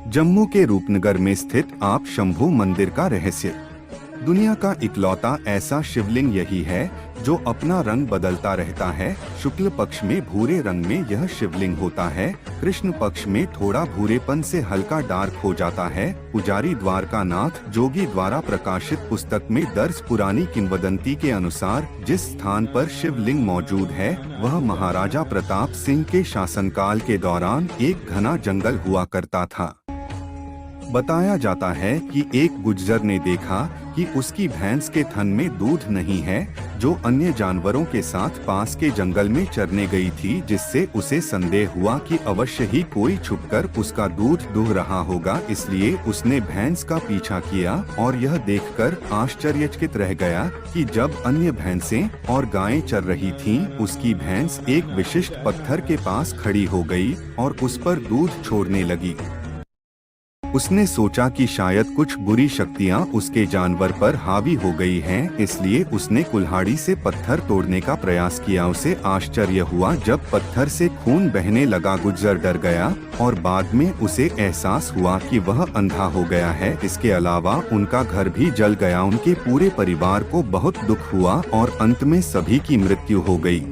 जम्मू के रूपनगर में स्थित आप शंभू मंदिर का रहस्य। दुनिया का इकलौता ऐसा शिवलिंग यही है जो अपना रंग बदलता रहता है। शुक्ल पक्ष में भूरे रंग में यह शिवलिंग होता है, कृष्ण पक्ष में थोड़ा भूरेपन से हल्का डार्क हो जाता है। पुजारी द्वारकानाथ जोगी द्वारा प्रकाशित पुस्तक में दर्ज पुरानी किंवदंती के अनुसार जिस स्थान पर शिवलिंग मौजूद है वह महाराजा प्रताप सिंह के शासनकाल के दौरान एक घना जंगल हुआ करता था। बताया जाता है कि एक गुज्जर ने देखा कि उसकी भैंस के थन में दूध नहीं है, जो अन्य जानवरों के साथ पास के जंगल में चरने गई थी, जिससे उसे संदेह हुआ कि अवश्य ही कोई छुपकर उसका दूध दूह रहा होगा। इसलिए उसने भैंस का पीछा किया और यह देखकर आश्चर्यचकित रह गया कि जब अन्य भैंसें और गायें चर रही थीं, उसकी भैंस एक विशिष्ट पत्थर के पास खड़ी हो गई और उस पर दूध छोड़ने लगी। उसने सोचा कि शायद कुछ बुरी शक्तियां उसके जानवर पर हावी हो गई हैं, इसलिए उसने कुल्हाड़ी से पत्थर तोड़ने का प्रयास किया। उसे आश्चर्य हुआ जब पत्थर से खून बहने लगा। गुज्जर डर गया और बाद में उसे एहसास हुआ कि वह अंधा हो गया है। इसके अलावा उनका घर भी जल गया। उनके पूरे परिवार को बहुत दुख हुआ और अंत में सभी की मृत्यु हो गई।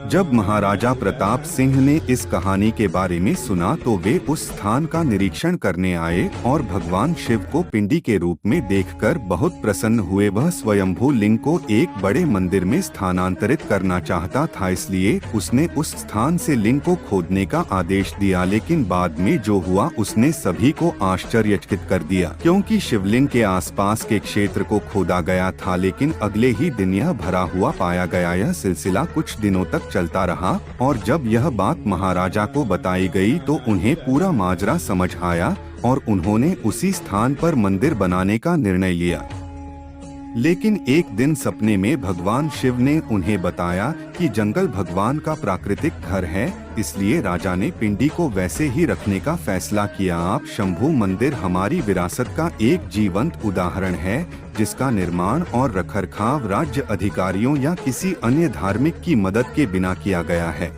जब महाराजा प्रताप सिंह ने इस कहानी के बारे में सुना तो वे उस स्थान का निरीक्षण करने आए और भगवान शिव को पिंडी के रूप में देखकर बहुत प्रसन्न हुए। वह स्वयंभू लिंग को एक बड़े मंदिर में स्थानांतरित करना चाहता था, इसलिए उसने उस स्थान से लिंग को खोदने का आदेश दिया। लेकिन बाद में जो हुआ उसने सभी को आश्चर्यचकित कर दिया, क्योंकि शिवलिंग के आसपास के क्षेत्र को खोदा गया था, लेकिन अगले ही दिन यह भरा हुआ पाया गया। यह सिलसिला कुछ दिनों तक चलता रहा और जब यह बात महाराजा को बताई गई तो उन्हें पूरा माजरा समझ आया और उन्होंने उसी स्थान पर मंदिर बनाने का निर्णय लिया। लेकिन एक दिन सपने में भगवान शिव ने उन्हें बताया कि जंगल भगवान का प्राकृतिक घर है, इसलिए राजा ने पिंडी को वैसे ही रखने का फैसला किया। आप शंभू मंदिर हमारी विरासत का एक जीवंत उदाहरण है, जिसका निर्माण और रखरखाव राज्य अधिकारियों या किसी अन्य धार्मिक की मदद के बिना किया गया है।